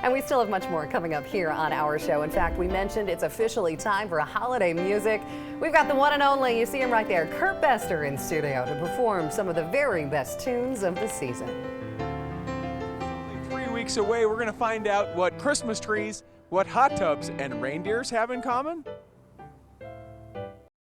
And we still have much more coming up here on our show. In fact, we mentioned it's officially time for holiday music. We've got the one and only, you see him right there, Kurt Bester in studio to perform some of the very best tunes of the season. Only 3 weeks away, we're going to find out what Christmas trees, what hot tubs, and reindeers have in common.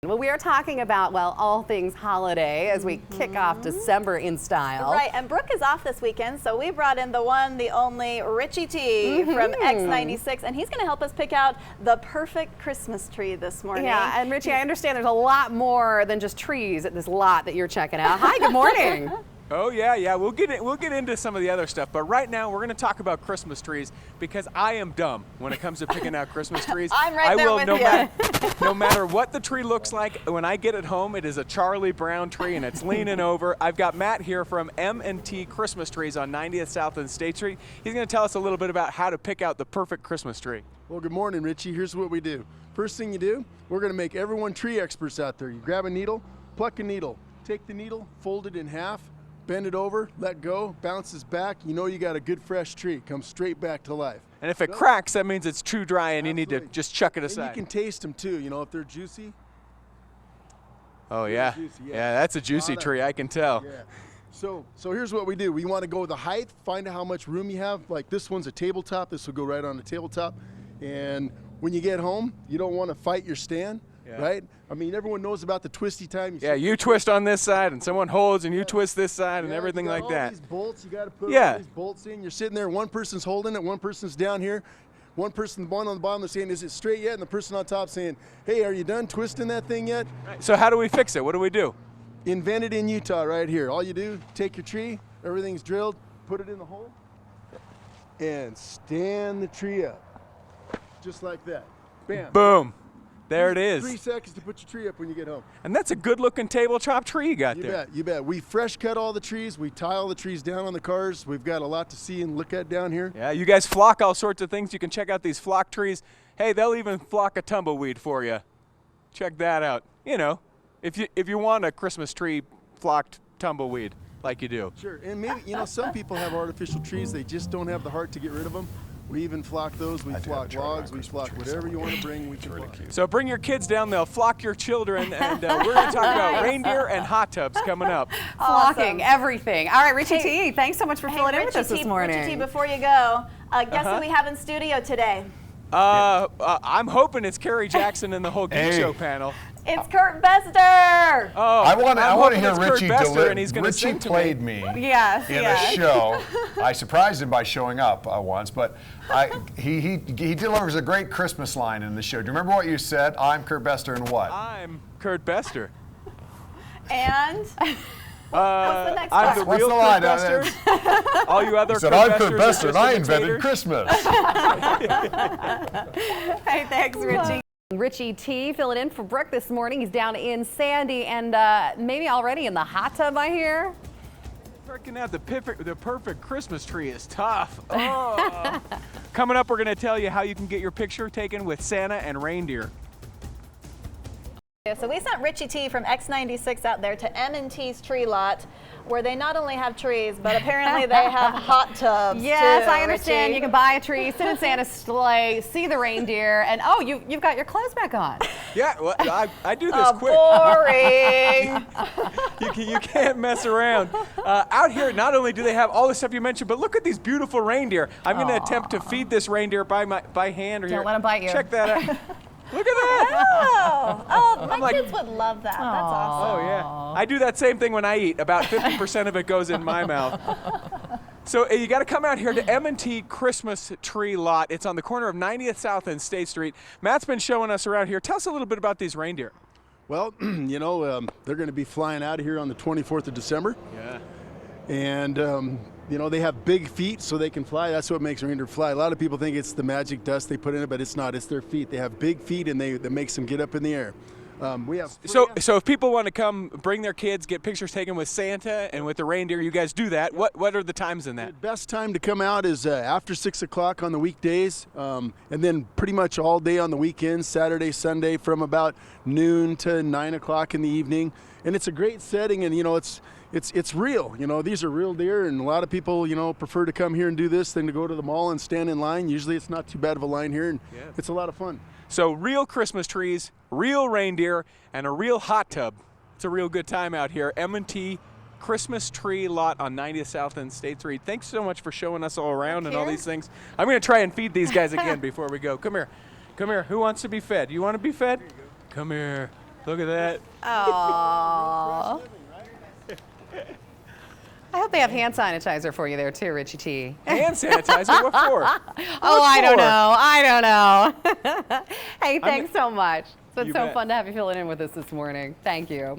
Well, we are talking about, well, all things holiday as we kick off December in style. Right, and Brooke is off this weekend, so we brought in the one, the only Richie T from X96, and he's going to help us pick out the perfect Christmas tree this morning. Yeah, and Richie, I understand there's a lot more than just trees at this lot that you're checking out. Hi, good morning. Oh yeah, we'll get into some of the other stuff, but right now we're going to talk about Christmas trees because I am dumb when it comes to picking out Christmas trees. I'm right there with you. No matter what the tree looks like, when I get it home, it is a Charlie Brown tree and it's leaning over. I've got Matt here from M&T Christmas Trees on 90th South and State Street. He's going to tell us a little bit about how to pick out the perfect Christmas tree. Well, good morning, Richie. Here's what we do. First thing you do, we're going to make everyone tree experts out there. You grab a needle, pluck a needle, take the needle, fold it in half, bend it over, let go, bounces back. You know you got a good fresh tree. Comes straight back to life. And if it cracks, that means it's too dry and you need to just chuck it aside. And you can taste them too, you know, if they're juicy. Oh yeah. Juicy, Yeah, that's a juicy tree, I can tell. Yeah. So here's what we do. We want to go with the height, find out how much room you have. Like this one's a tabletop. This will go right on the tabletop. And when you get home, you don't want to fight your stand, right? I mean, everyone knows about the twisty time. You twist on this side and someone holds and you twist this side and everything like that. These bolts, you got to put all these bolts in. You're sitting there, one person's holding it, one person's down here. One person, the one on the bottom, they're saying, is it straight yet? And the person on top saying, hey, are you done twisting that thing yet? So how do we fix it? What do we do? Invented in Utah right here. All you do, take your tree, everything's drilled, put it in the hole, and stand the tree up. Just like that. Bam. Boom. There it is. 3 seconds to put your tree up when you get home. And that's a good looking tabletop tree you got there. You bet. We fresh cut all the trees. We tie all the trees down on the cars. We've got a lot to see and look at down here. Yeah, you guys flock all sorts of things. You can check out these flock trees. Hey, they'll even flock a tumbleweed for you. Check that out. You know, if you want a Christmas tree flocked tumbleweed like you do. Sure, and maybe, you know, some people have artificial trees. They just don't have the heart to get rid of them. We even flock those. We flock logs. We flock whatever you want to bring. We can flock. So bring your kids down. They'll flock your children. And we're going to talk about reindeer and hot tubs coming up. Flocking, everything. All right, Richie T, thanks so much for filling in with us this morning. Richie T, before you go, guess who we have in studio today? I'm hoping it's Carrie Jackson and the whole Geek Show panel. It's Kurt Bester. Oh, I want to hear Richie deliver, and he's Richie played me yes, in a show. I surprised him by showing up once, but he delivers a great Christmas line in the show. Do you remember what you said? I'm Kurt Bester and what? I'm Kurt Bester. And what's the next I'm the part? real Kurt Bester. All you other Kurt I'm Kurt Besters Bester and I imitators. invented Christmas. Hey, thanks, Richie. Richie T filling in for Brooke this morning. He's down in Sandy and maybe already in the hot tub, I hear. Working out the perfect Christmas tree is tough. Oh. Coming up, we're going to tell you how you can get your picture taken with Santa and reindeer. So we sent Richie T from X96 out there to M&T's tree lot, where they not only have trees, but apparently they have hot tubs. Yes, too, I understand. Richie. You can buy a tree, sit in Santa's sleigh, see the reindeer, and oh, you've got your clothes back on. Yeah, well, I do this quick. Boring. You can't mess around. Out here, not only do they have all the stuff you mentioned, but look at these beautiful reindeer. I'm going to attempt to feed this reindeer by hand. Don't let him bite you. Check that out. Look at that. My kids would love that. That's awesome. Oh, yeah. I do that same thing when I eat. About 50% of it goes in my mouth. So you got to come out here to M&T Christmas Tree Lot. It's on the corner of 90th South and State Street. Matt's been showing us around here. Tell us a little bit about these reindeer. Well, you know, they're going to be flying out of here on the 24th of December. Yeah. And, you know, they have big feet so they can fly. That's what makes reindeer fly. A lot of people think it's the magic dust they put in it, but it's not. It's their feet. They have big feet, and that makes them get up in the air. We have so if people want to come bring their kids, get pictures taken with Santa and with the reindeer, you guys do that. What are the times in that? The best time to come out is after 6 o'clock on the weekdays, and then pretty much all day on the weekends, Saturday, Sunday, from about noon to 9 o'clock in the evening. and it's a great setting, and it's real. These are real deer, and a lot of people prefer to come here and do this than to go to the mall and stand in line. Usually it's not too bad of a line here, and it's a lot of fun. So real Christmas trees, real reindeer, and a real hot tub. It's a real good time out here. M&T Christmas tree lot on 90th South and State Street. Thanks so much for showing us all around and all these things. I'm going to try and feed these guys again before we go. Come here. Come here. Who wants to be fed? You want to be fed? Come here. Look at that. Aww. I hope they have hand sanitizer for you there too, Richie T. Hand sanitizer? What for? I don't know. I don't know. Hey, thanks so much. It's been so fun to have you filling in with us this morning. Thank you.